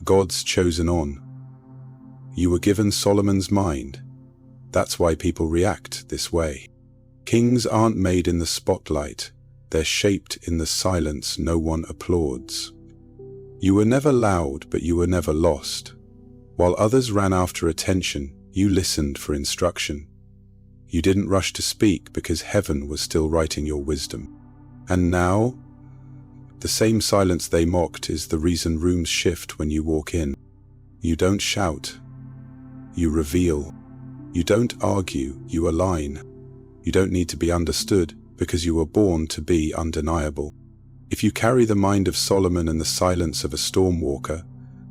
God's chosen on. You were given Solomon's mind. That's why people react this way. Kings aren't made in the spotlight. They're shaped in the silence no one applauds. You were never loud, but you were never lost. While others ran after attention, you listened for instruction. You didn't rush to speak because heaven was still writing your wisdom. And now, the same silence they mocked is the reason rooms shift when you walk in. You don't shout. You reveal. You don't argue, you align. You don't need to be understood because you were born to be undeniable. If you carry the mind of Solomon and the silence of a stormwalker,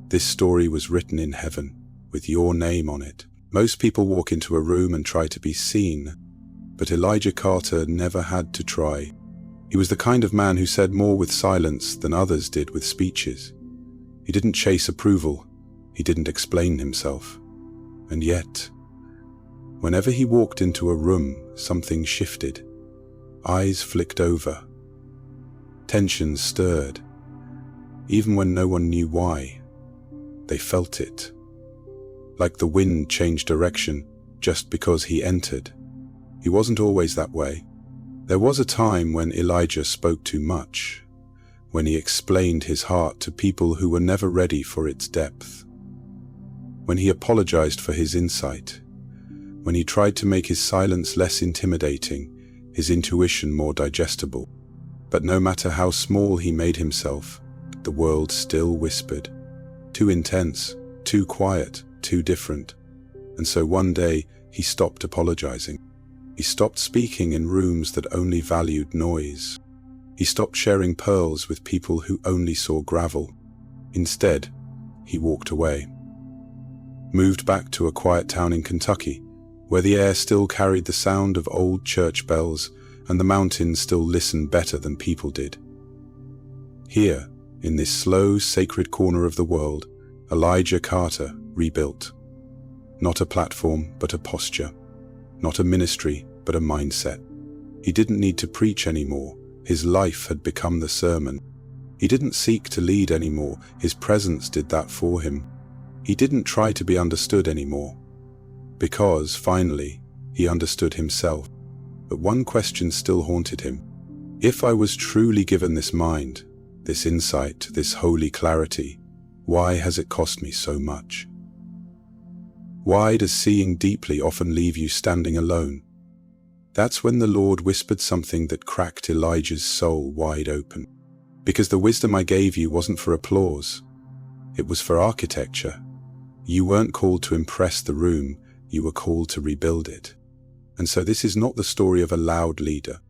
this story was written in heaven with your name on it. Most people walk into a room and try to be seen, but Elijah Carter never had to try. He was the kind of man who said more with silence than others did with speeches. He didn't chase approval. He didn't explain himself. And yet, whenever he walked into a room, something shifted. Eyes flicked over. Tensions stirred. Even when no one knew why, they felt it. Like the wind changed direction just because he entered. He wasn't always that way. There was a time when Elijah spoke too much, when he explained his heart to people who were never ready for its depth, when he apologized for his insight, when he tried to make his silence less intimidating, his intuition more digestible. But no matter how small he made himself, the world still whispered. Too intense, too quiet, too different. And so one day, he stopped apologizing. He stopped speaking in rooms that only valued noise. He stopped sharing pearls with people who only saw gravel. Instead, he walked away. Moved back to a quiet town in Kentucky, where the air still carried the sound of old church bells and the mountains still listened better than people did. Here, in this slow, sacred corner of the world, Elijah Carter rebuilt. Not a platform, but a posture. Not a ministry, but a mindset. He didn't need to preach anymore. His life had become the sermon. He didn't seek to lead anymore. His presence did that for him. He didn't try to be understood anymore. Because, finally, he understood himself. But one question still haunted him. If I was truly given this mind, this insight, this holy clarity, why has it cost me so much? Why does seeing deeply often leave you standing alone? That's when the Lord whispered something that cracked Elijah's soul wide open. Because the wisdom I gave you wasn't for applause. It was for architecture. You weren't called to impress the room, you were called to rebuild it. And so this is not the story of a loud leader.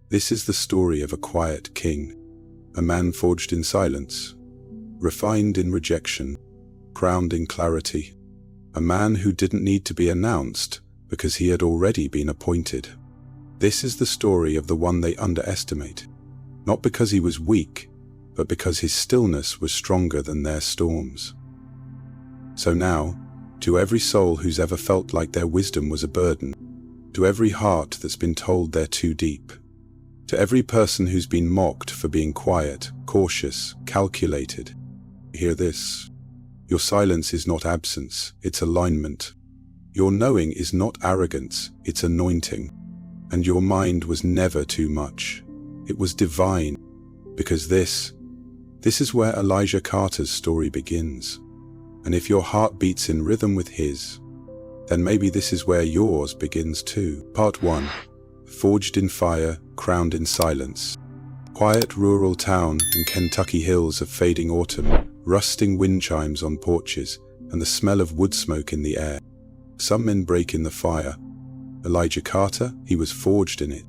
This is the story of a quiet king, a man forged in silence, refined in rejection, crowned in clarity, a man who didn't need to be announced because he had already been appointed. This is the story of the one they underestimate, not because he was weak, but because his stillness was stronger than their storms. So now, to every soul who's ever felt like their wisdom was a burden, to every heart that's been told they're too deep, to every person who's been mocked for being quiet, cautious, calculated, hear this. Your silence is not absence, it's alignment. Your knowing is not arrogance, it's anointing. And your mind was never too much. It was divine, because this is where Elijah Carter's story begins. And if your heart beats in rhythm with his, then maybe this is where yours begins too. Part 1. Forged in fire, crowned in silence. Quiet rural town in Kentucky hills of fading autumn, rusting wind chimes on porches, and the smell of wood smoke in the air. Some men break in the fire. Elijah Carter, he was forged in it.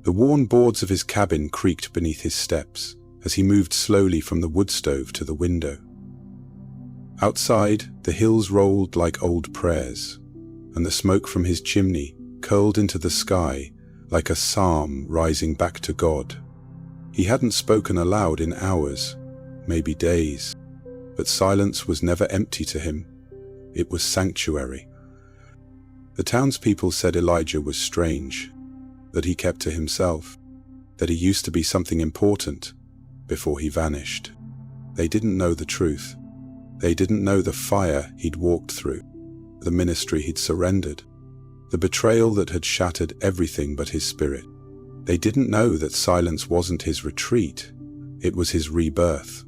The worn boards of his cabin creaked beneath his steps as he moved slowly from the wood stove to the window. Outside, the hills rolled like old prayers, and the smoke from his chimney curled into the sky like a psalm rising back to God. He hadn't spoken aloud in hours, maybe days, but silence was never empty to him. It was sanctuary. The townspeople said Elijah was strange, that he kept to himself, that he used to be something important before he vanished. They didn't know the truth. They didn't know the fire he'd walked through, the ministry he'd surrendered, the betrayal that had shattered everything but his spirit. They didn't know that silence wasn't his retreat, it was his rebirth.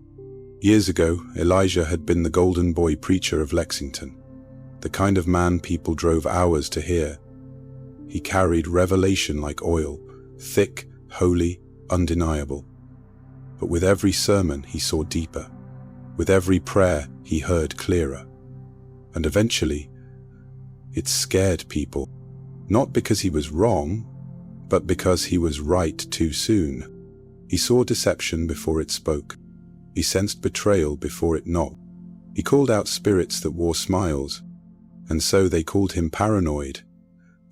Years ago, Elijah had been the golden boy preacher of Lexington, the kind of man people drove hours to hear. He carried revelation like oil, thick, holy, undeniable. But with every sermon, he saw deeper. With every prayer, he heard clearer. And eventually, it scared people, not because he was wrong, but because he was right too soon. He saw deception before it spoke. He sensed betrayal before it knocked. He called out spirits that wore smiles, and so they called him paranoid,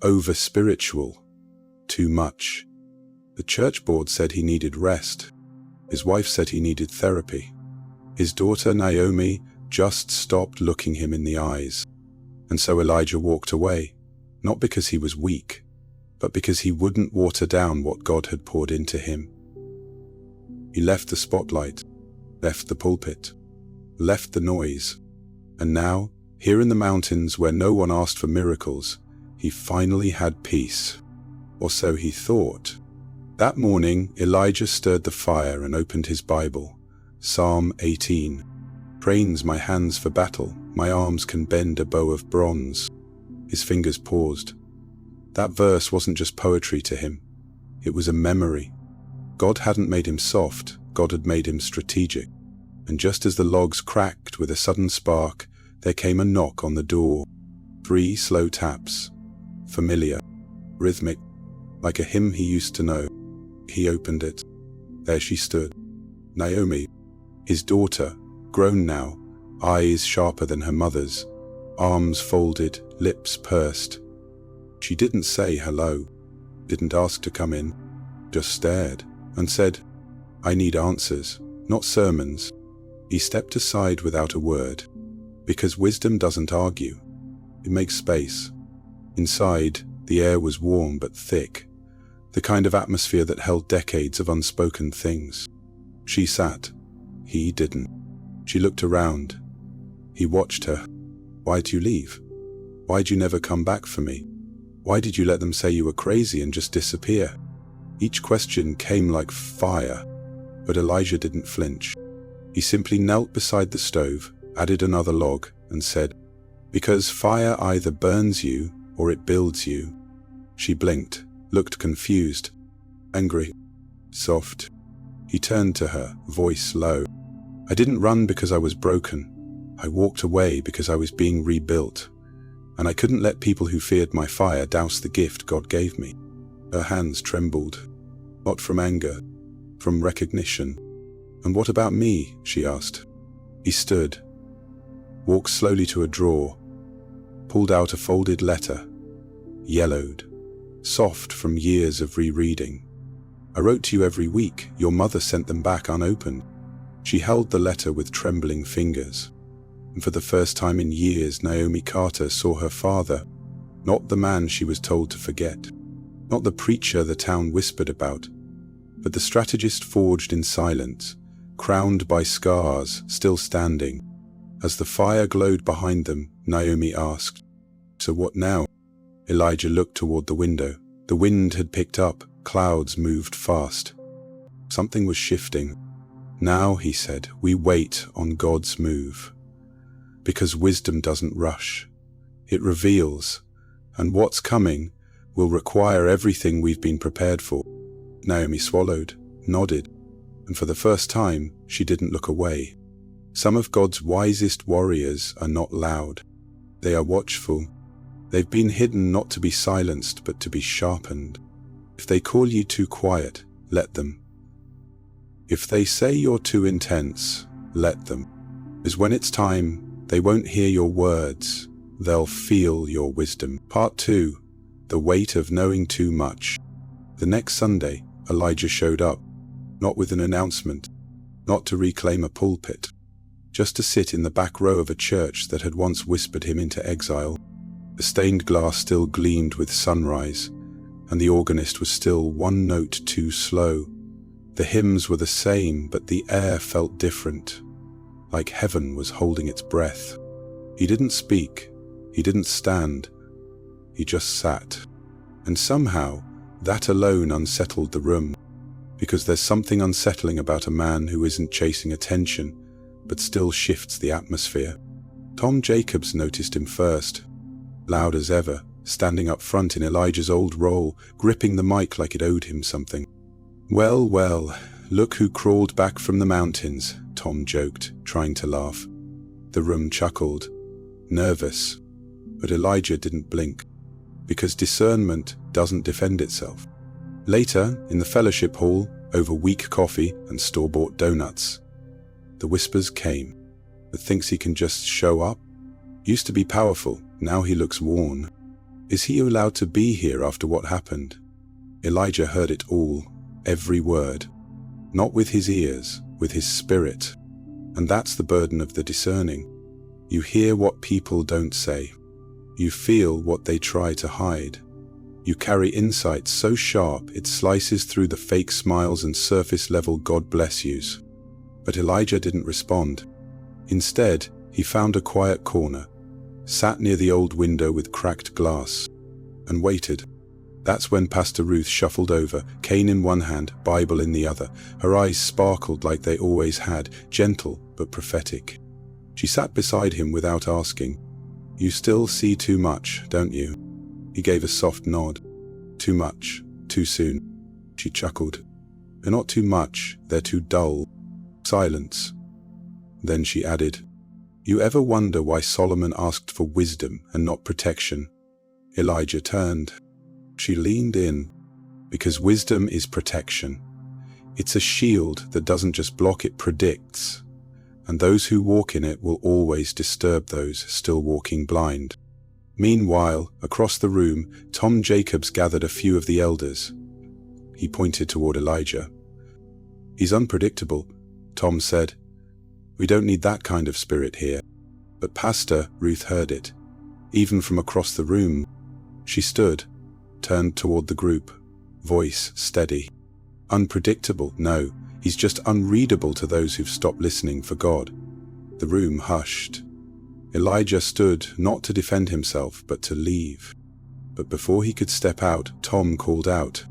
over-spiritual, too much. The church board said he needed rest. His wife said he needed therapy. His daughter Naomi just stopped looking him in the eyes. And so Elijah walked away, not because he was weak, but because he wouldn't water down what God had poured into him. He left the spotlight, left the pulpit, left the noise, and now, here in the mountains where no one asked for miracles, he finally had peace. Or so he thought. That morning, Elijah stirred the fire and opened his Bible. Psalm 18. Trains my hands for battle, my arms can bend a bow of bronze. His fingers paused. That verse wasn't just poetry to him. It was a memory. God hadn't made him soft, God had made him strategic. And just as the logs cracked with a sudden spark, there came a knock on the door. 3 slow taps. Familiar, rhythmic, like a hymn he used to know. He opened it. There she stood. Naomi, his daughter, grown now, eyes sharper than her mother's, arms folded, lips pursed. She didn't say hello, didn't ask to come in, just stared and said, "I need answers, not sermons." He stepped aside without a word, because wisdom doesn't argue. It makes space. Inside, the air was warm but thick, the kind of atmosphere that held decades of unspoken things. She sat. He didn't. She looked around. He watched her. "Why'd you leave? Why'd you never come back for me? Why did you let them say you were crazy and just disappear?" Each question came like fire, but Elijah didn't flinch. He simply knelt beside the stove, added another log, and said, "Because fire either burns you or it builds you." She blinked, looked confused, angry, soft. He turned to her, voice low. "I didn't run because I was broken. I walked away because I was being rebuilt. And I couldn't let people who feared my fire douse the gift God gave me." Her hands trembled, not from anger, from recognition. "And what about me?" she asked. He stood, walked slowly to a drawer, pulled out a folded letter, yellowed, soft from years of rereading. "I wrote to you every week. Your mother sent them back unopened." She held the letter with trembling fingers. And for the first time in years, Naomi Carter saw her father, not the man she was told to forget, not the preacher the town whispered about, but the strategist forged in silence, crowned by scars, still standing. As the fire glowed behind them, Naomi asked, "So what now?" Elijah looked toward the window. The wind had picked up, clouds moved fast. Something was shifting. "Now," he said, "we wait on God's move. Because wisdom doesn't rush. It reveals, and what's coming will require everything we've been prepared for." Naomi swallowed, nodded, and for the first time, she didn't look away. Some of God's wisest warriors are not loud. They are watchful. They've been hidden not to be silenced, but to be sharpened. If they call you too quiet, let them. If they say you're too intense, let them. Because when it's time, they won't hear your words, they'll feel your wisdom. Part 2. The weight of knowing too much. The next Sunday, Elijah showed up, not with an announcement, not to reclaim a pulpit, just to sit in the back row of a church that had once whispered him into exile. The stained glass still gleamed with sunrise, and the organist was still one note too slow. The hymns were the same, but the air felt different. like heaven was holding its breath. He didn't speak, he didn't stand, he just sat. And somehow, that alone unsettled the room, because there's something unsettling about a man who isn't chasing attention, but still shifts the atmosphere. Tom Jacobs noticed him first, loud as ever, standing up front in Elijah's old role, gripping the mic like it owed him something. "Well, well, look who crawled back from the mountains," Tom joked, trying to laugh. The room chuckled, nervous, but Elijah didn't blink, because discernment doesn't defend itself. Later, in the fellowship hall, over weak coffee and store-bought donuts, the whispers came. That thinks he can just show up? Used to be powerful, now he looks worn. Is he allowed to be here after what happened? Elijah heard it all, every word. Not with his ears, with his spirit. And that's the burden of the discerning. You hear what people don't say. You feel what they try to hide. You carry insight so sharp it slices through the fake smiles and surface-level God bless yous. But Elijah didn't respond. Instead, he found a quiet corner, sat near the old window with cracked glass, and waited. That's when Pastor Ruth shuffled over, cane in one hand, Bible in the other. Her eyes sparkled like they always had, gentle but prophetic. She sat beside him without asking. "You still see too much, don't you?" He gave a soft nod. "Too much, too soon." She chuckled. "They're not too much, they're too dull." Silence. Then she added, "You ever wonder why Solomon asked for wisdom and not protection?" Elijah turned. She leaned in. Because wisdom is protection. It's a shield that doesn't just block, it predicts. And those who walk in it will always disturb those still walking blind. Meanwhile, across the room, Tom Jacobs gathered a few of the elders. He pointed toward Elijah. "He's unpredictable," Tom said. "We don't need that kind of spirit here." But Pastor Ruth heard it, even from across the room. She stood, turned toward the group, voice steady. "Unpredictable? No, he's just unreadable to those who've stopped listening for God." The room hushed. Elijah stood, not to defend himself, but to leave. But before he could step out, Tom called out,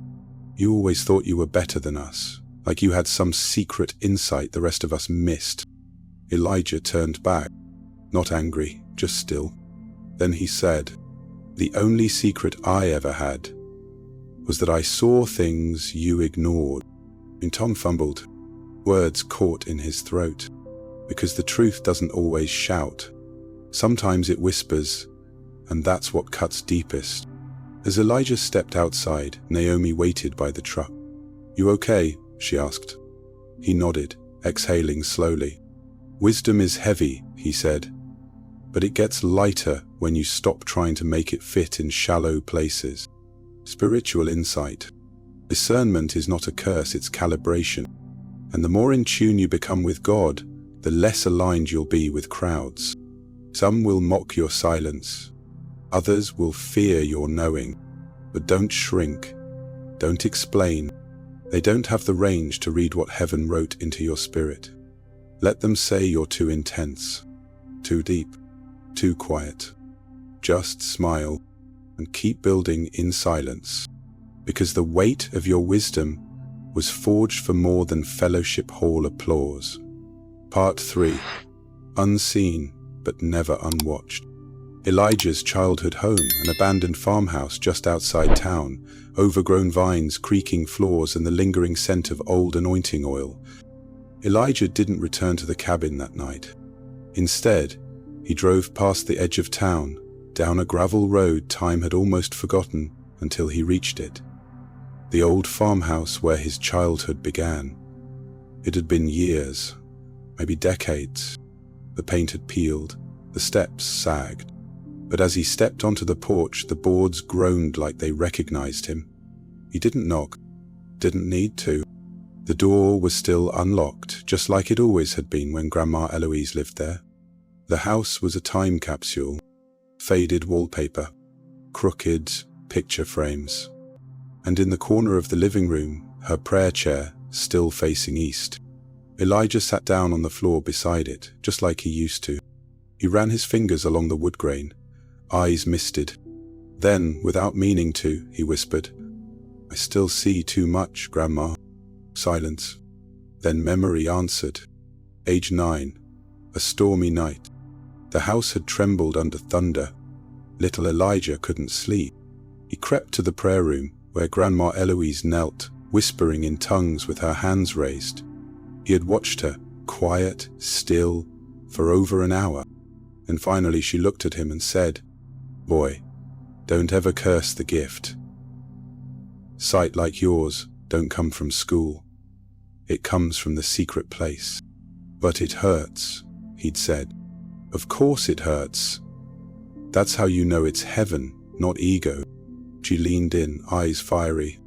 "You always thought you were better than us, like you had some secret insight the rest of us missed." Elijah turned back, not angry, just still. Then he said, "The only secret I ever had was that I saw things you ignored." And Tom fumbled, words caught in his throat, because the truth doesn't always shout. Sometimes it whispers, and that's what cuts deepest. As Elijah stepped outside, Naomi waited by the truck. "You okay?" she asked. He nodded, exhaling slowly. "Wisdom is heavy," he said, "but it gets lighter when you stop trying to make it fit in shallow places." Spiritual insight. Discernment is not a curse, it's calibration. And the more in tune you become with God, the less aligned you'll be with crowds. Some will mock your silence. Others will fear your knowing. But don't shrink. Don't explain. They don't have the range to read what heaven wrote into your spirit. Let them say you're too intense, too deep, too quiet. Just smile and keep building in silence, because the weight of your wisdom was forged for more than fellowship hall applause. Part 3. Unseen, but never unwatched. Elijah's childhood home, an abandoned farmhouse just outside town, overgrown vines, creaking floors, and the lingering scent of old anointing oil. Elijah didn't return to the cabin that night. Instead, he drove past the edge of town, down a gravel road time had almost forgotten until he reached it. The old farmhouse where his childhood began. It had been years, maybe decades. The paint had peeled, the steps sagged. But as he stepped onto the porch, the boards groaned like they recognized him. He didn't knock, didn't need to. The door was still unlocked, just like it always had been when Grandma Eloise lived there. The house was a time capsule. Faded wallpaper, crooked picture frames. And in the corner of the living room, her prayer chair, still facing east. Elijah sat down on the floor beside it, just like he used to. He ran his fingers along the wood grain, eyes misted. Then, without meaning to, he whispered, "I still see too much, Grandma." Silence. Then memory answered. Age 9. A stormy night. The house had trembled under thunder. Little Elijah couldn't sleep. He crept to the prayer room, where Grandma Eloise knelt, whispering in tongues with her hands raised. He had watched her, quiet, still, for over an hour. And finally she looked at him and said, "Boy, don't ever curse the gift. Sight like yours don't come from school. It comes from the secret place." "But it hurts," he'd said. "Of course it hurts. That's how you know it's heaven, not ego." She leaned in, eyes fiery.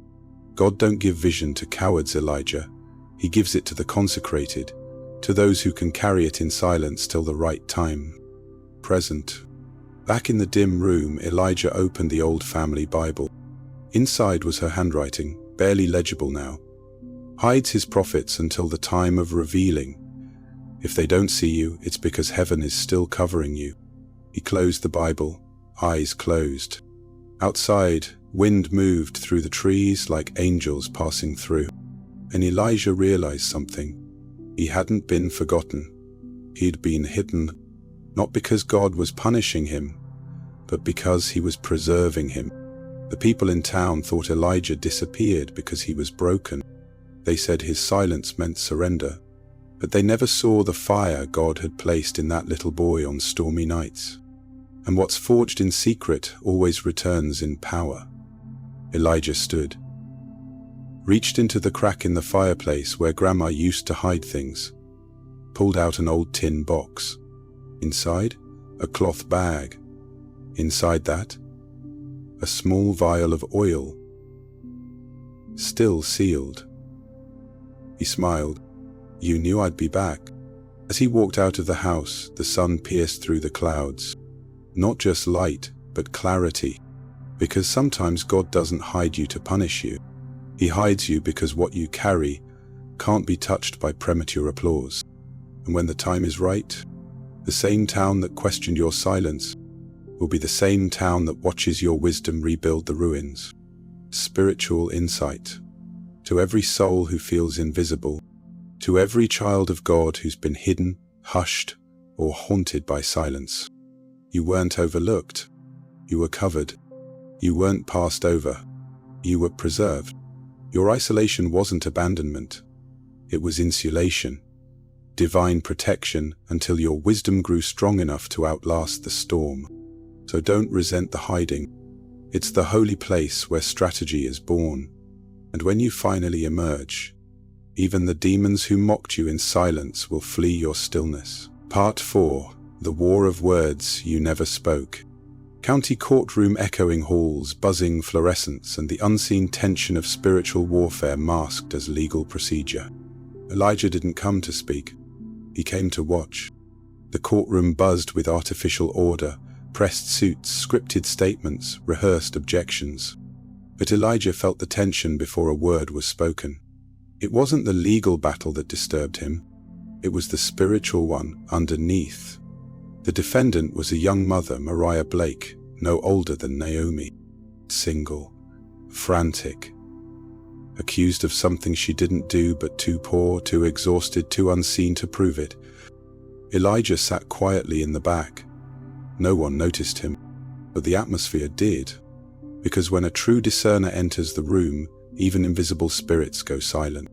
"God don't give vision to cowards, Elijah. He gives it to the consecrated, to those who can carry it in silence till the right time." Present. Back in the dim room, Elijah opened the old family Bible. Inside was her handwriting, barely legible now. "Hides his prophets until the time of revealing. If they don't see you, it's because heaven is still covering you." He closed the Bible, eyes closed. Outside, wind moved through the trees like angels passing through. And Elijah realized something. He hadn't been forgotten. He'd been hidden, not because God was punishing him, but because he was preserving him. The people in town thought Elijah disappeared because he was broken. They said his silence meant surrender, but they never saw the fire God had placed in that little boy on stormy nights. And what's forged in secret always returns in power. Elijah stood, reached into the crack in the fireplace where Grandma used to hide things, pulled out an old tin box. Inside, a cloth bag. Inside that, a small vial of oil, still sealed. He smiled. "You knew I'd be back." As he walked out of the house, the sun pierced through the clouds. Not just light, but clarity. Because sometimes God doesn't hide you to punish you. He hides you because what you carry can't be touched by premature applause. And when the time is right, the same town that questioned your silence will be the same town that watches your wisdom rebuild the ruins. Spiritual insight. To every soul who feels invisible, to every child of God who's been hidden, hushed, or haunted by silence. You weren't overlooked. You were covered. You weren't passed over. You were preserved. Your isolation wasn't abandonment. It was insulation. Divine protection until your wisdom grew strong enough to outlast the storm. So don't resent the hiding. It's the holy place where strategy is born. And when you finally emerge, even the demons who mocked you in silence will flee your stillness. Part 4. The War of Words You Never Spoke. County courtroom echoing halls, buzzing fluorescents, and the unseen tension of spiritual warfare masked as legal procedure. Elijah didn't come to speak. He came to watch. The courtroom buzzed with artificial order, pressed suits, scripted statements, rehearsed objections. But Elijah felt the tension before a word was spoken. It wasn't the legal battle that disturbed him. It was the spiritual one underneath. The defendant was a young mother, Mariah Blake, no older than Naomi. Single, frantic, accused of something she didn't do, but too poor, too exhausted, too unseen to prove it. Elijah sat quietly in the back. No one noticed him, but the atmosphere did, because when a true discerner enters the room, even invisible spirits go silent.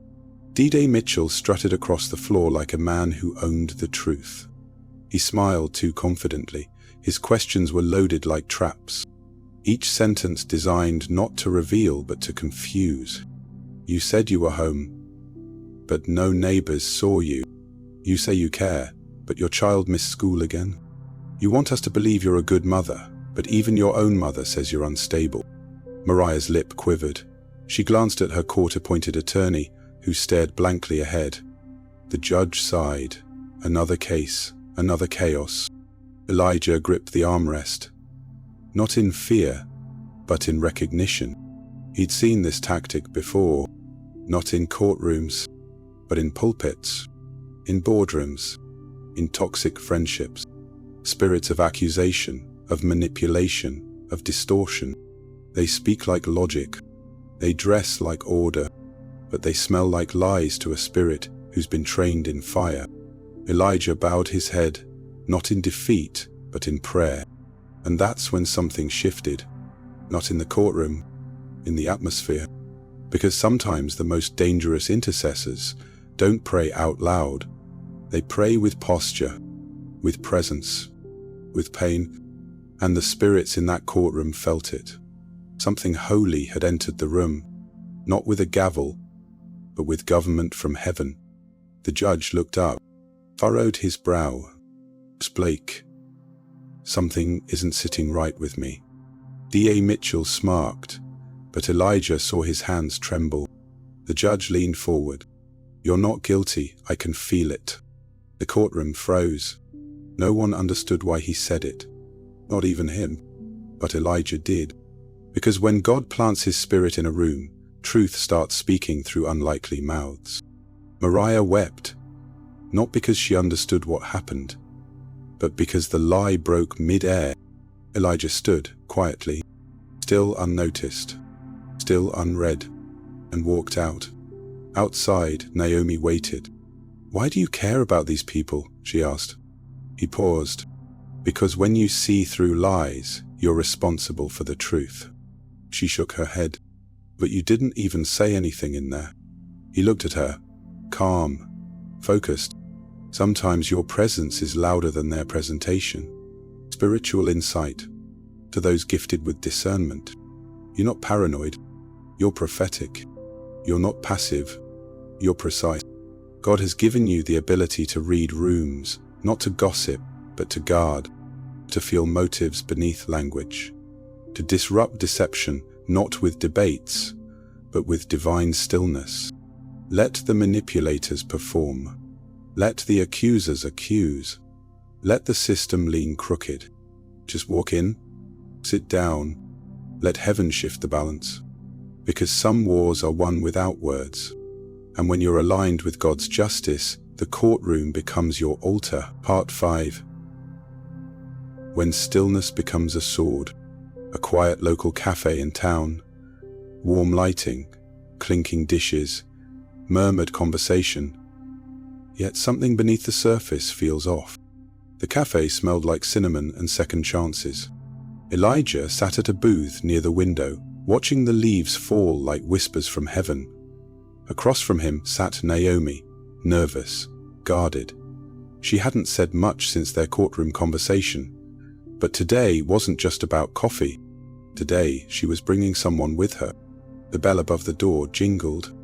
D-Day Mitchell strutted across the floor like a man who owned the truth. He smiled too confidently. His questions were loaded like traps, each sentence designed not to reveal but to confuse. "You said you were home, but no neighbors saw you. You say you care, but your child missed school again. You want us to believe you're a good mother, but even your own mother says you're unstable." Mariah's lip quivered. She glanced at her court-appointed attorney, who stared blankly ahead. The judge sighed. Another case, another chaos. Elijah gripped the armrest. Not in fear, but in recognition. He'd seen this tactic before, not in courtrooms, but in pulpits. in boardrooms, in toxic friendships, spirits of accusation, of manipulation, of distortion. They speak like logic, they dress like order, but they smell like lies to a spirit who's been trained in fire. Elijah bowed his head, not in defeat, but in prayer. And that's when something shifted. Not in the courtroom, in the atmosphere. Because sometimes the most dangerous intercessors don't pray out loud. They pray with posture, with presence, with pain. And the spirits in that courtroom felt it. Something holy had entered the room, not with a gavel, but with government from heaven. The judge looked up, furrowed his brow. Blake, something isn't sitting right with me. D.A. Mitchell smirked, but Elijah saw his hands tremble. The judge leaned forward. You're not guilty, I can feel it. The courtroom froze. No one understood why he said it. Not even him. But Elijah did. Because when God plants his spirit in a room, truth starts speaking through unlikely mouths. Mariah wept, not because she understood what happened, but because the lie broke mid-air. Elijah stood quietly, still unnoticed, still unread, and walked out. Outside, Naomi waited. Why do you care about these people? She asked. He paused. Because when you see through lies, you're responsible for the truth. She shook her head. But you didn't even say anything in there. He looked at her, calm, focused. Sometimes your presence is louder than their presentation. Spiritual insight to those gifted with discernment. You're not paranoid. You're prophetic. You're not passive. You're precise. God has given you the ability to read rooms, not to gossip, but to guard, to feel motives beneath language, to disrupt deception, not with debates, but with divine stillness. Let the manipulators perform. Let the accusers accuse. Let the system lean crooked. Just walk in, sit down, let heaven shift the balance. Because some wars are won without words. And when you're aligned with God's justice, the courtroom becomes your altar. Part 5. When stillness becomes a sword. A quiet local cafe in town. Warm lighting, clinking dishes, murmured conversation. Yet something beneath the surface feels off. The cafe smelled like cinnamon and second chances. Elijah sat at a booth near the window, watching the leaves fall like whispers from heaven. Across from him sat Naomi, nervous, guarded. She hadn't said much since their courtroom conversation. But today wasn't just about coffee. Today she was bringing someone with her. The bell above the door jingled.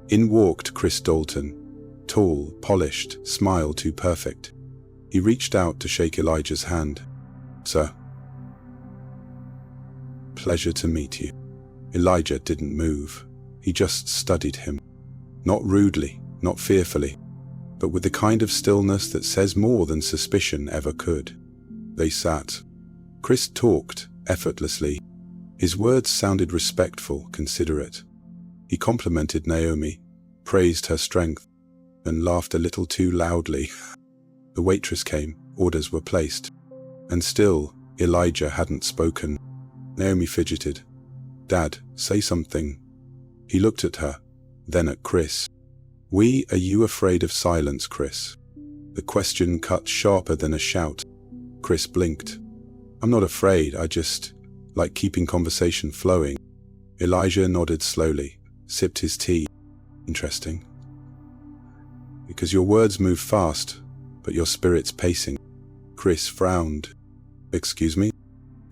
In walked Chris Dalton, tall, polished, smile too perfect. He reached out to shake Elijah's hand. Sir. Pleasure to meet you. Elijah didn't move. He just studied him. Not rudely, not fearfully, but with the kind of stillness that says more than suspicion ever could. They sat. Chris talked, effortlessly. His words sounded respectful, considerate. He complimented Naomi, praised her strength, and laughed a little too loudly. The waitress came, orders were placed. And still, Elijah hadn't spoken. Naomi fidgeted. Dad, say something. He looked at her, then at Chris. Are you afraid of silence, Chris? The question cut sharper than a shout. Chris blinked. I'm not afraid, I just like keeping conversation flowing. Elijah nodded slowly, sipped his tea. Interesting. Because your words move fast, but your spirit's pacing. Chris frowned. Excuse me?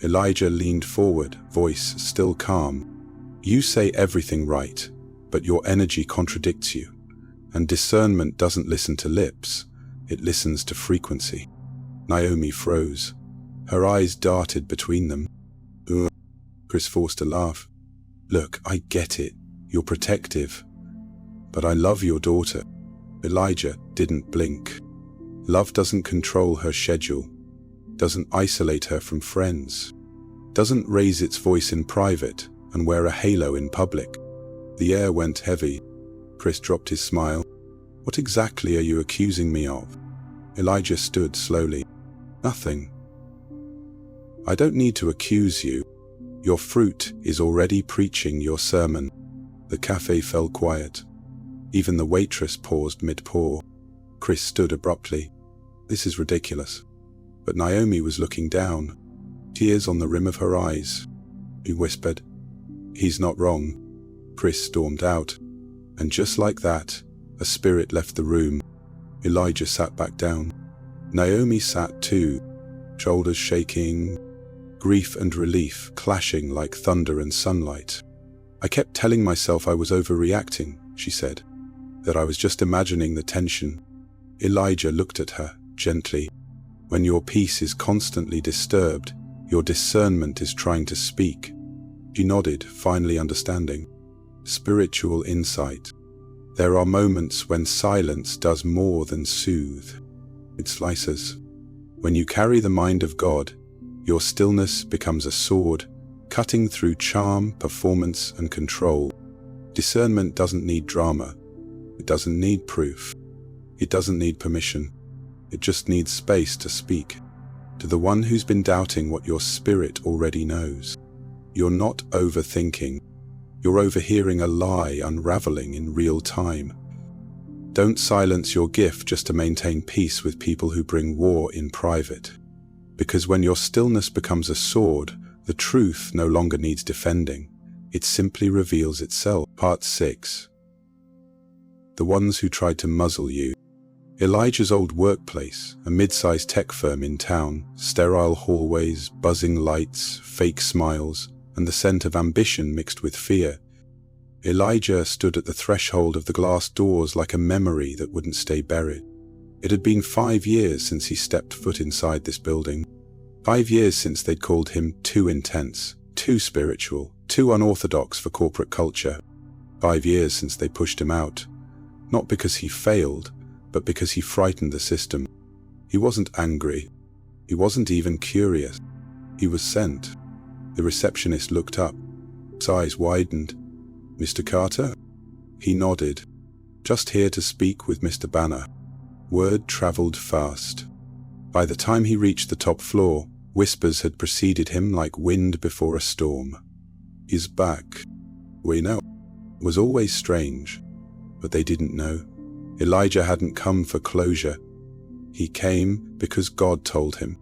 Elijah leaned forward, voice still calm. You say everything right, but your energy contradicts you. And discernment doesn't listen to lips, it listens to frequency. Naomi froze. Her eyes darted between them. Ugh. Chris forced a laugh. Look, I get it. You're protective. But I love your daughter. Elijah didn't blink. Love doesn't control her schedule, doesn't isolate her from friends, doesn't raise its voice in private and wear a halo in public. The air went heavy. Chris dropped his smile. What exactly are you accusing me of? Elijah stood slowly. Nothing. I don't need to accuse you. Your fruit is already preaching your sermon. The cafe fell quiet. Even the waitress paused mid-pour. Chris stood abruptly. This is ridiculous. But Naomi was looking down, tears on the rim of her eyes. He whispered, "He's not wrong." Chris stormed out. And just like that, a spirit left the room. Elijah sat back down. Naomi sat too, shoulders shaking, grief and relief clashing like thunder and sunlight. "I kept telling myself I was overreacting," she said, "that I was just imagining the tension." Elijah looked at her gently. "When your peace is constantly disturbed, your discernment is trying to speak." She nodded, finally understanding. Spiritual insight. There are moments when silence does more than soothe. It slices. When you carry the mind of God, your stillness becomes a sword, cutting through charm, performance, and control. Discernment doesn't need drama. It doesn't need proof. It doesn't need permission. It just needs space to speak. To the one who's been doubting what your spirit already knows. You're not overthinking. You're overhearing a lie unraveling in real time. Don't silence your gift just to maintain peace with people who bring war in private. Because when your stillness becomes a sword, the truth no longer needs defending. It simply reveals itself. Part 6. The ones who tried to muzzle you. Elijah's old workplace, a mid-sized tech firm in town, sterile hallways, buzzing lights, fake smiles, and the scent of ambition mixed with fear. Elijah stood at the threshold of the glass doors like a memory that wouldn't stay buried. It had been 5 years since he stepped foot inside this building. 5 years since they'd called him too intense, too spiritual, too unorthodox for corporate culture. 5 years since they pushed him out. Not because he failed, but because he frightened the system. He wasn't angry. He wasn't even curious. He was sent. The receptionist looked up. His eyes widened. "Mr. Carter?" He nodded. "Just here to speak with Mr. Banner." Word traveled fast. By the time he reached the top floor, whispers had preceded him like wind before a storm. "He's back. We know." It was always strange, but they didn't know. Elijah hadn't come for closure. He came because God told him.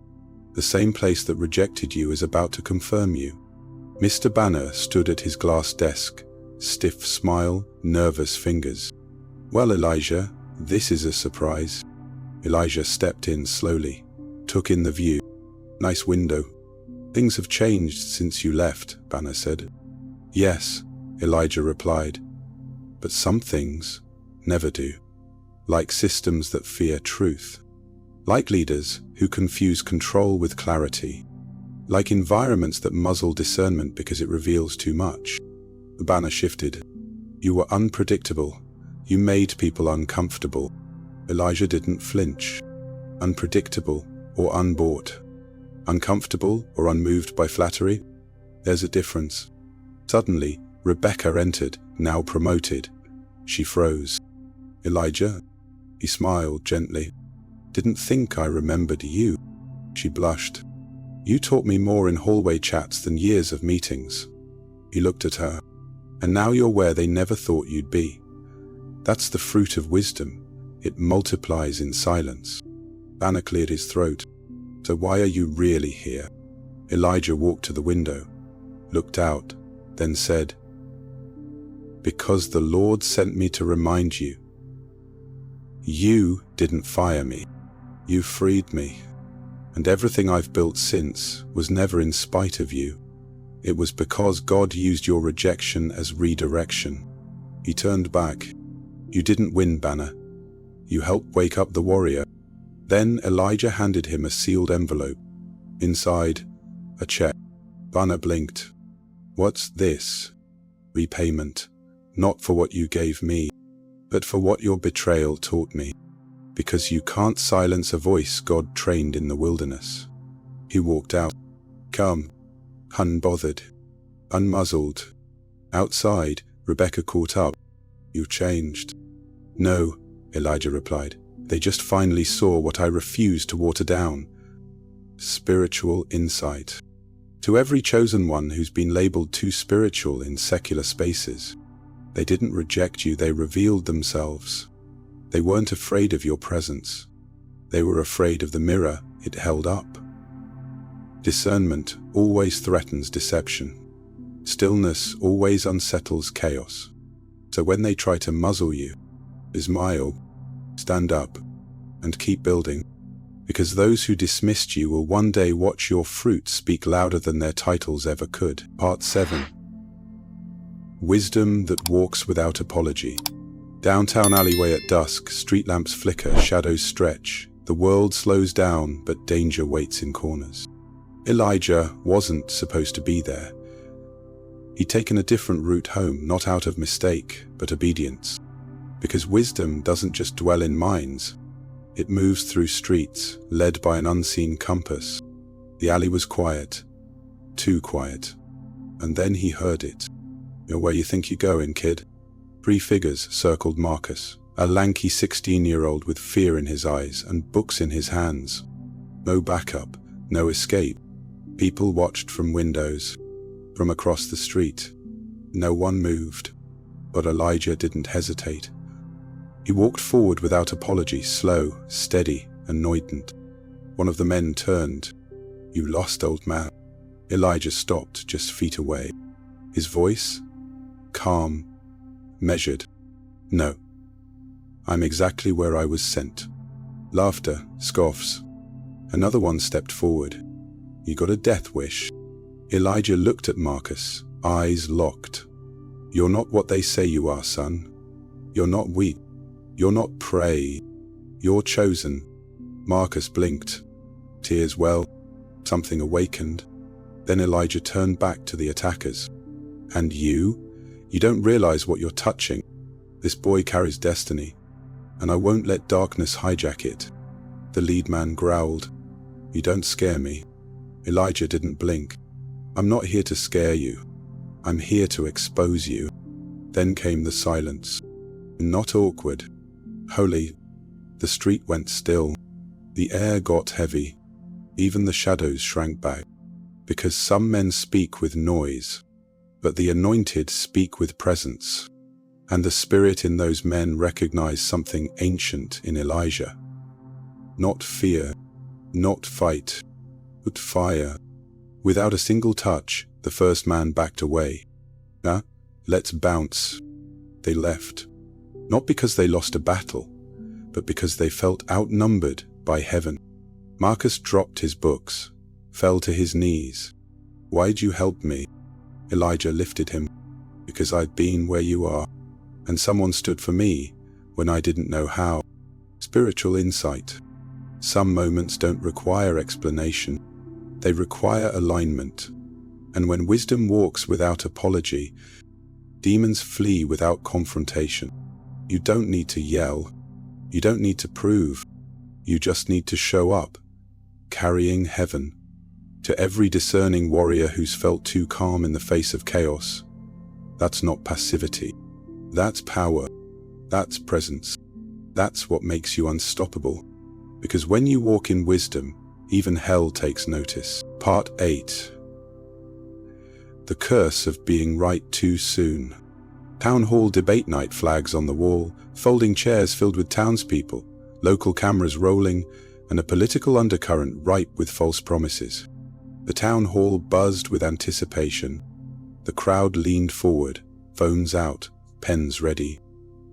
The same place that rejected you is about to confirm you. Mr. Banner stood at his glass desk, stiff smile, nervous fingers. "Well, Elijah, this is a surprise." Elijah stepped in slowly, took in the view. "Nice window." "Things have changed since you left," Banner said. "Yes," Elijah replied, "but some things never do. Like systems that fear truth. Like leaders who confuse control with clarity. Like environments that muzzle discernment because it reveals too much." The Banner shifted. "You were unpredictable. You made people uncomfortable." Elijah didn't flinch. Unpredictable or unbought. Uncomfortable or unmoved by flattery? There's a difference. Suddenly, Rebecca entered, now promoted. She froze. "Elijah?" He smiled gently. "Didn't think I remembered you." She blushed. "You taught me more in hallway chats than years of meetings." He looked at her. "And now you're where they never thought you'd be. That's the fruit of wisdom. It multiplies in silence." Banner cleared his throat. "So why are you really here?" Elijah walked to the window, looked out, then said, "Because the Lord sent me to remind you. You didn't fire me. You freed me. And everything I've built since was never in spite of you. It was because God used your rejection as redirection." He turned back. "You didn't win, Banner. You helped wake up the warrior." Then Elijah handed him a sealed envelope. Inside, a check. Banner blinked. "What's this?" "Repayment. Not for what you gave me, but for what your betrayal taught me. Because you can't silence a voice God trained in the wilderness." He walked out. "Come." Unbothered. Unmuzzled. Outside, Rebecca caught up. "You changed." "No," Elijah replied. They just finally saw what I refused to water down. Spiritual insight. To every chosen one who's been labeled too spiritual in secular spaces, they didn't reject you, they revealed themselves. They weren't afraid of your presence. They were afraid of the mirror it held up. Discernment always threatens deception. Stillness always unsettles chaos. So when they try to muzzle you, smile, stand up, and keep building, because those who dismissed you will one day watch your fruit speak louder than their titles ever could. Part 7. Wisdom that walks without apology. Downtown alleyway at dusk, street lamps flicker, shadows stretch. The world slows down, but danger waits in corners. Elijah wasn't supposed to be there. He'd taken a different route home, not out of mistake, but obedience. Because wisdom doesn't just dwell in minds. It moves through streets, led by an unseen compass. The alley was quiet, too quiet. And then he heard it. "You're where you think you're going, kid." 3 figures circled Marcus, a lanky 16-year-old with fear in his eyes and books in his hands. No backup, no escape. People watched from windows, from across the street. No one moved, but Elijah didn't hesitate. He walked forward without apology, slow, steady, anointed. One of the men turned. "You lost, old man." Elijah stopped just feet away. His voice, calm, measured. "No. I'm exactly where I was sent." Laughter, scoffs. Another one stepped forward. "You got a death wish?" Elijah looked at Marcus, eyes locked. "You're not what they say you are, son. You're not weak. You're not prey. You're chosen." Marcus blinked. Tears welled. Something awakened. Then Elijah turned back to the attackers. "And you? You don't realize what you're touching. This boy carries destiny, and I won't let darkness hijack it." The lead man growled. "You don't scare me." Elijah didn't blink. "I'm not here to scare you. I'm here to expose you." Then came the silence. Not awkward. Holy. The street went still. The air got heavy. Even the shadows shrank back. Because some men speak with noise, but the anointed speak with presence. And the spirit in those men recognized something ancient in Elijah. Not fear, not fight, but fire. Without a single touch, the first man backed away. Let's bounce." They left. Not because they lost a battle, but because they felt outnumbered by heaven. Marcus dropped his books, fell to his knees. "Why'd you help me?" Elijah lifted him. "Because I'd been where you are, and someone stood for me when I didn't know how." Spiritual insight. Some moments don't require explanation. They require alignment. And when wisdom walks without apology, demons flee without confrontation. You don't need to yell. You don't need to prove. You just need to show up, carrying heaven. To every discerning warrior who's felt too calm in the face of chaos, that's not passivity. That's power. That's presence. That's what makes you unstoppable. Because when you walk in wisdom, even hell takes notice. Part 8. The curse of being right too soon. Town hall debate night, flags on the wall, folding chairs filled with townspeople, local cameras rolling, and a political undercurrent ripe with false promises. The town hall buzzed with anticipation. The crowd leaned forward, phones out, pens ready.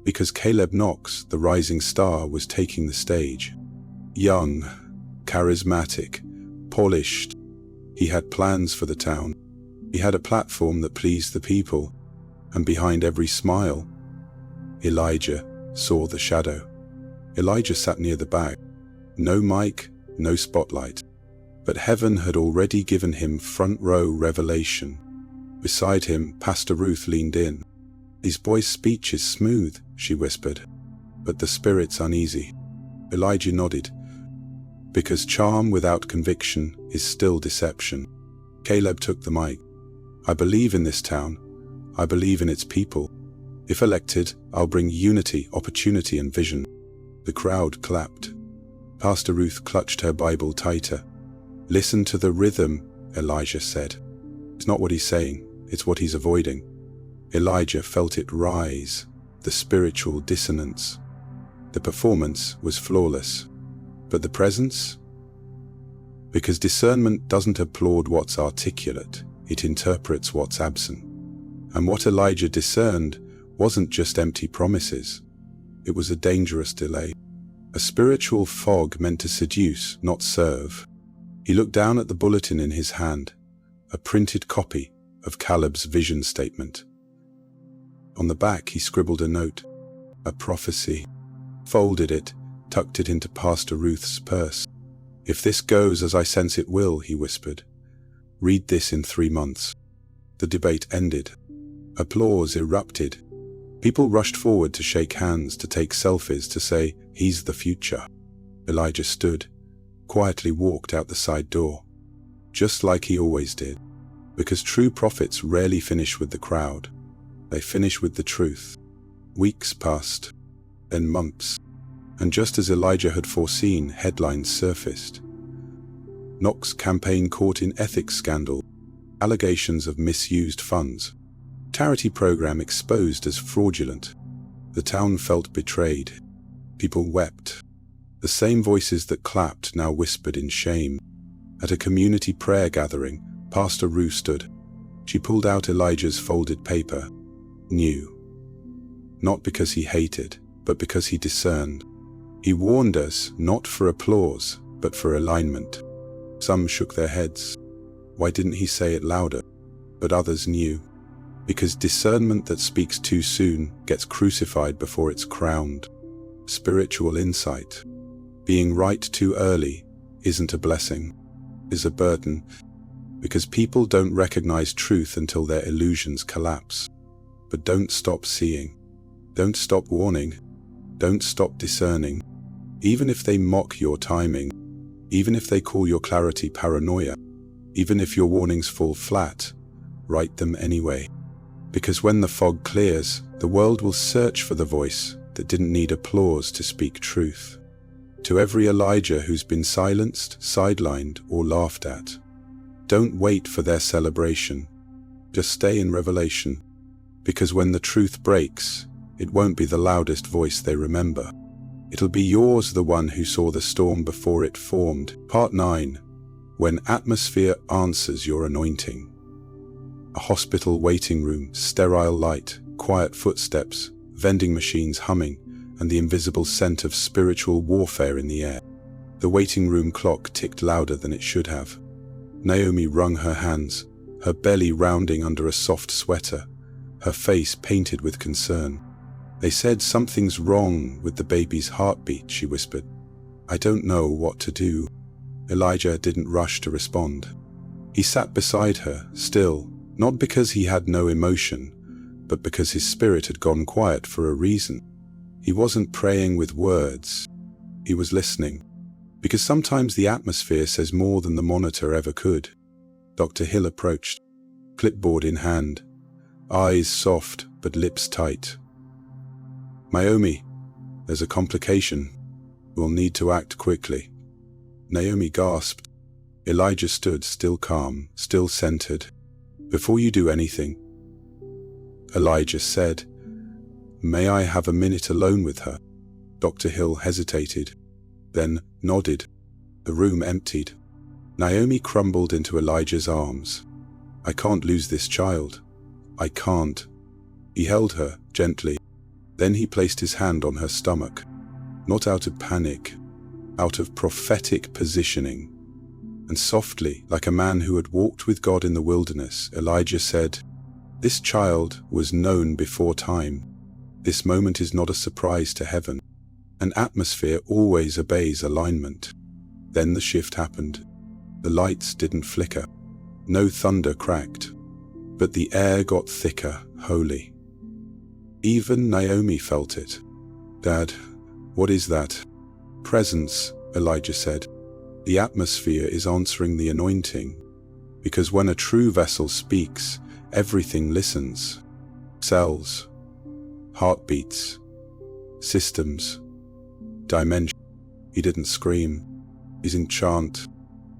Because Caleb Knox, the rising star, was taking the stage. Young, charismatic, polished. He had plans for the town. He had a platform that pleased the people. And behind every smile, Elijah saw the shadow. Elijah sat near the back. No mic, no spotlight. But heaven had already given him front row revelation. Beside him, Pastor Ruth leaned in. "His boy's speech is smooth," she whispered, "but the spirit's uneasy." Elijah nodded. Because charm without conviction is still deception. Caleb took the mic. "I believe in this town. I believe in its people. If elected, I'll bring unity, opportunity, and vision. The crowd clapped. Pastor Ruth clutched her Bible tighter. "Listen to the rhythm," Elijah said. "It's not what he's saying, it's what he's avoiding." Elijah felt it rise, the spiritual dissonance. The performance was flawless. But the presence? Because discernment doesn't applaud what's articulate, it interprets what's absent. And what Elijah discerned wasn't just empty promises. It was a dangerous delay. A spiritual fog meant to seduce, not serve. He looked down at the bulletin in his hand, a printed copy of Caleb's vision statement. On the back he scribbled a note, a prophecy, folded it, tucked it into Pastor Ruth's purse. "If this goes as I sense it will," he whispered, "read this in 3 months." The debate ended. Applause erupted. People rushed forward to shake hands, to take selfies, to say, "He's the future." Elijah stood, quietly walked out the side door, just like he always did, because true prophets rarely finish with the crowd. They finish with the truth. Weeks passed, then months, and just as Elijah had foreseen, headlines surfaced. Knox campaign caught in ethics scandal, allegations of misused funds, charity program exposed as fraudulent. The town felt betrayed. People wept. The same voices that clapped now whispered in shame. At a community prayer gathering, Pastor Ruth stood. She pulled out Elijah's folded paper. New. Not because he hated, but because he discerned. He warned us not for applause, but for alignment. Some shook their heads. Why didn't he say it louder? But others knew. Because discernment that speaks too soon gets crucified before it's crowned. Spiritual insight. Being right too early isn't a blessing, is a burden, because people don't recognize truth until their illusions collapse. But don't stop seeing. Don't stop warning. Don't stop discerning. Even if they mock your timing, even if they call your clarity paranoia, even if your warnings fall flat, write them anyway. Because when the fog clears, the world will search for the voice that didn't need applause to speak truth. To every Elijah who's been silenced, sidelined, or laughed at, don't wait for their celebration. Just stay in revelation. Because when the truth breaks, it won't be the loudest voice they remember. It'll be yours, the one who saw the storm before it formed. Part 9. When atmosphere answers your anointing. A hospital waiting room, sterile light, quiet footsteps, vending machines humming, and the invisible scent of spiritual warfare in the air. The waiting room clock ticked louder than it should have. Naomi wrung her hands, her belly rounding under a soft sweater, her face painted with concern. "They said something's wrong with the baby's heartbeat," she whispered. "I don't know what to do." Elijah didn't rush to respond. He sat beside her, still, not because he had no emotion, but because his spirit had gone quiet for a reason. He wasn't praying with words. He was listening. Because sometimes the atmosphere says more than the monitor ever could. Dr. Hill approached, clipboard in hand, eyes soft but lips tight. "Naomi, there's a complication. We'll need to act quickly." Naomi gasped. Elijah stood, still calm, still centered. "Before you do anything," Elijah said, "may I have a minute alone with her?" Dr. Hill hesitated, then nodded. The room emptied. Naomi crumbled into Elijah's arms. "I can't lose this child. I can't." He held her gently. Then he placed his hand on her stomach, not out of panic, out of prophetic positioning. And softly, like a man who had walked with God in the wilderness, Elijah said, "This child was known before time. This moment is not a surprise to heaven. An atmosphere always obeys alignment." Then the shift happened. The lights didn't flicker. No thunder cracked. But the air got thicker, holy. Even Naomi felt it. "Dad, what is that?" "Presence," Elijah said. "The atmosphere is answering the anointing. Because when a true vessel speaks, everything listens. Cells, heartbeats, systems. dimension. He didn't scream. He didn't chant.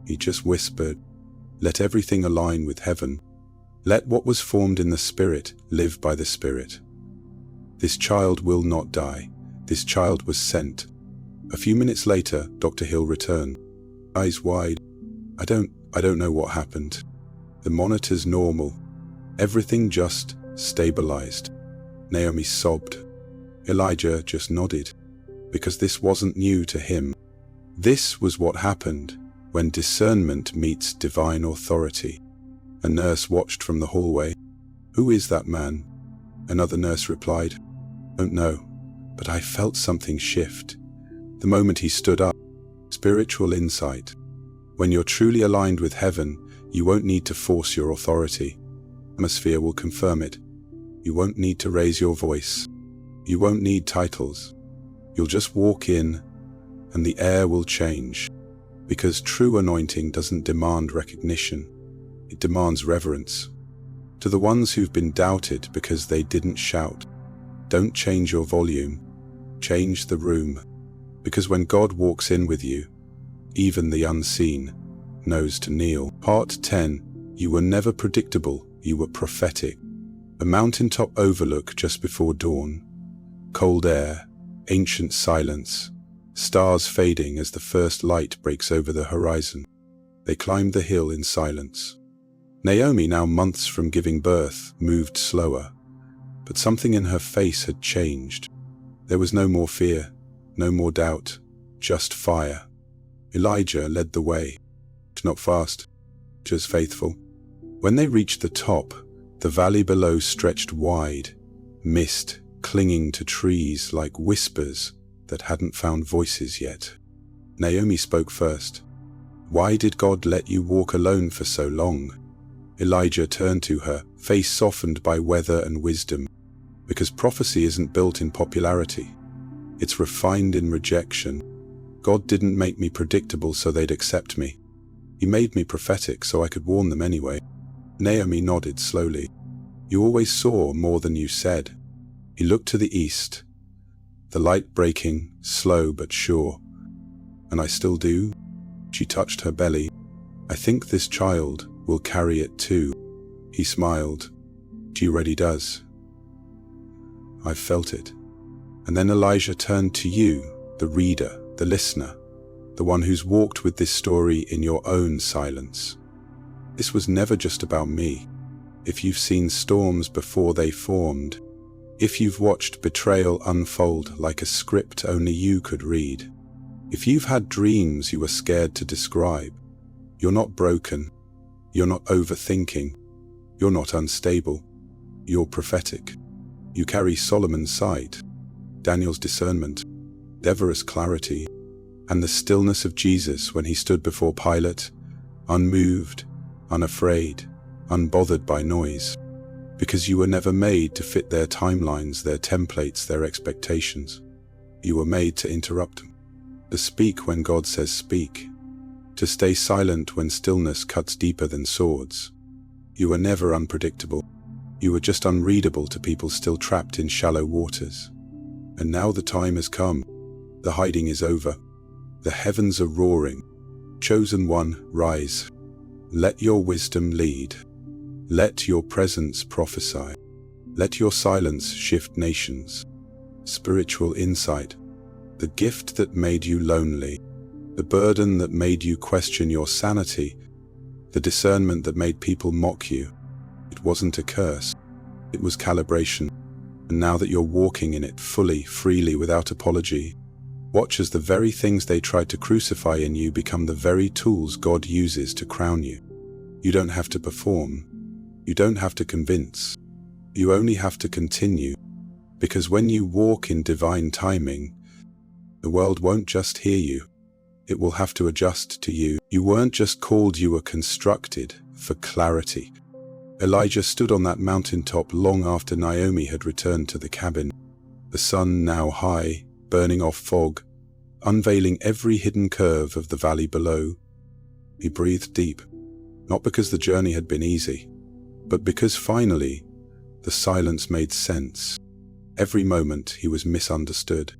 He just whispered, "Let everything align with heaven. Let what was formed in the Spirit live by the Spirit. This child will not die. This child was sent." A few minutes later, Dr. Hill returned, eyes wide. I don't know what happened. The monitor's normal. Everything just stabilized." Naomi sobbed. Elijah just nodded, because this wasn't new to him. This was what happened when discernment meets divine authority. A nurse watched from the hallway. "Who is that man?" Another nurse replied, "Don't know, but I felt something shift the moment he stood up." Spiritual insight. When you're truly aligned with heaven, you won't need to force your authority. Atmosphere will confirm it. You won't need to raise your voice. You won't need titles. You'll just walk in, and the air will change. Because true anointing doesn't demand recognition. It demands reverence. To the ones who've been doubted because they didn't shout, don't change your volume. Change the room. Because when God walks in with you, even the unseen knows to kneel. Part 10. You were never predictable, you were prophetic. A mountaintop overlook just before dawn. Cold air, ancient silence, stars fading as the first light breaks over the horizon. They climbed the hill in silence. Naomi, now months from giving birth, moved slower, but something in her face had changed. There was no more fear, no more doubt, just fire. Elijah led the way, not fast, just faithful. When they reached the top, the valley below stretched wide, mist clinging to trees like whispers that hadn't found voices yet. Naomi spoke first. "Why did God let you walk alone for so long?" Elijah turned to her, face softened by weather and wisdom. "Because prophecy isn't built in popularity. It's refined in rejection. God didn't make me predictable so they'd accept me. He made me prophetic so I could warn them anyway." Naomi nodded slowly. "You always saw more than you said." He looked to the east, the light breaking, slow but sure. "And I still do." She touched her belly. "I think this child will carry it too." He smiled. "She already does. I've felt it." And then Elijah turned to you, the reader, the listener, the one who's walked with this story in your own silence. This was never just about me. If you've seen storms before they formed, if you've watched betrayal unfold like a script only you could read, if you've had dreams you were scared to describe, you're not broken, you're not overthinking, you're not unstable, you're prophetic. You carry Solomon's sight, Daniel's discernment, Deborah's clarity, and the stillness of Jesus when he stood before Pilate, unmoved, unafraid, unbothered by noise. Because you were never made to fit their timelines, their templates, their expectations. You were made to interrupt them, to speak when God says speak, to stay silent when stillness cuts deeper than swords. You were never unpredictable. You were just unreadable to people still trapped in shallow waters. And now the time has come. The hiding is over. The heavens are roaring. Chosen one, rise. Let your wisdom lead. Let your presence prophesy. Let your silence shift nations. Spiritual insight. The gift that made you lonely. The burden that made you question your sanity. The discernment that made people mock you. It wasn't a curse. It was calibration. And now that you're walking in it fully, freely, without apology, watch as the very things they tried to crucify in you become the very tools God uses to crown you. You don't have to perform. You don't have to convince. You only have to continue. Because when you walk in divine timing, the world won't just hear you. It will have to adjust to you. You weren't just called, you were constructed for clarity. Elijah stood on that mountaintop long after Naomi had returned to the cabin. The sun now high, burning off fog, unveiling every hidden curve of the valley below. He breathed deep, not because the journey had been easy, but because finally the silence made sense. Every moment he was misunderstood.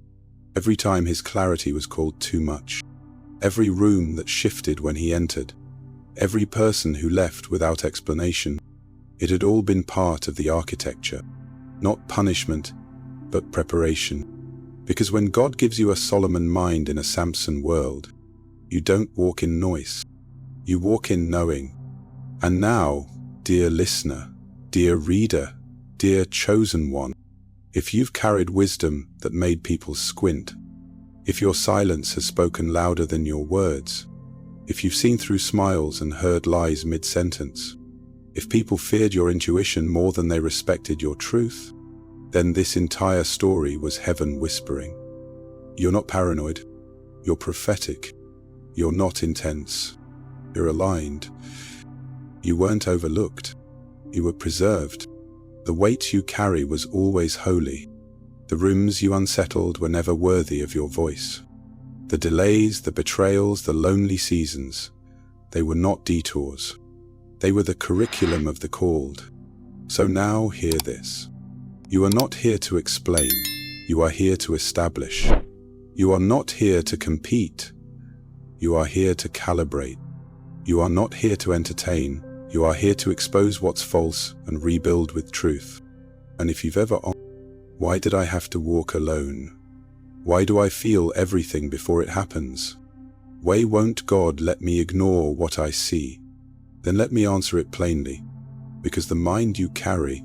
Every time his clarity was called too much. Every room that shifted when he entered. Every person who left without explanation. It had all been part of the architecture. Not punishment, but preparation. Because when God gives you a Solomon mind in a Samson world, you don't walk in noise. You walk in knowing. And now, dear listener, dear reader, dear chosen one, if you've carried wisdom that made people squint, if your silence has spoken louder than your words, if you've seen through smiles and heard lies mid-sentence, if people feared your intuition more than they respected your truth, then this entire story was heaven whispering. You're not paranoid. You're prophetic. You're not intense. You're aligned. You weren't overlooked. You were preserved. The weight you carry was always holy. The rooms you unsettled were never worthy of your voice. The delays, the betrayals, the lonely seasons, they were not detours. They were the curriculum of the called. So now hear this. You are not here to explain. You are here to establish. You are not here to compete. You are here to calibrate. You are not here to entertain. You are here to expose what's false and rebuild with truth. And if you've ever asked, why did I have to walk alone? Why do I feel everything before it happens? Why won't God let me ignore what I see? Then let me answer it plainly. Because the mind you carry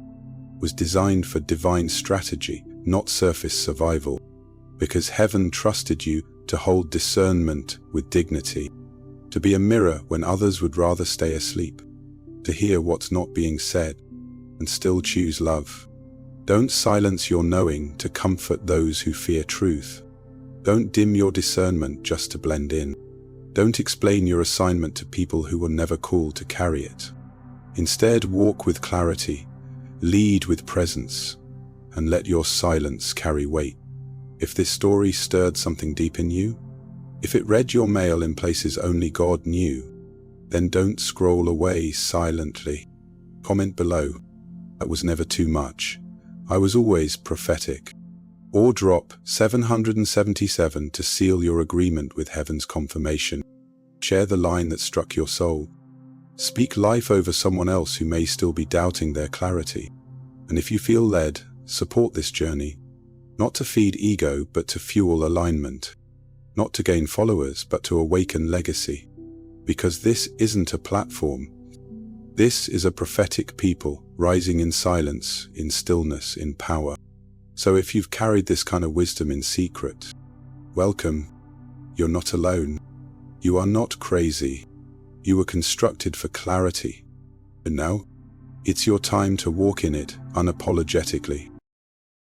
was designed for divine strategy, not surface survival. Because heaven trusted you to hold discernment with dignity, to be a mirror when others would rather stay asleep, to hear what's not being said and still choose love. Don't silence your knowing to comfort those who fear truth. Don't dim your discernment just to blend in. Don't explain your assignment to people who were never called to carry it. Instead, walk with clarity, lead with presence, and let your silence carry weight. If this story stirred something deep in you, if it read your mail in places only God knew, then don't scroll away silently. Comment below, that was never too much. I was always prophetic. Or drop 777 to seal your agreement with heaven's confirmation. Share the line that struck your soul. Speak life over someone else who may still be doubting their clarity. And if you feel led, support this journey. Not to feed ego, but to fuel alignment. Not to gain followers, but to awaken legacy. Because this isn't a platform. This is a prophetic people rising in silence, in stillness, in power. So if you've carried this kind of wisdom in secret, welcome. You're not alone. You are not crazy. You were constructed for clarity. And now, it's your time to walk in it unapologetically.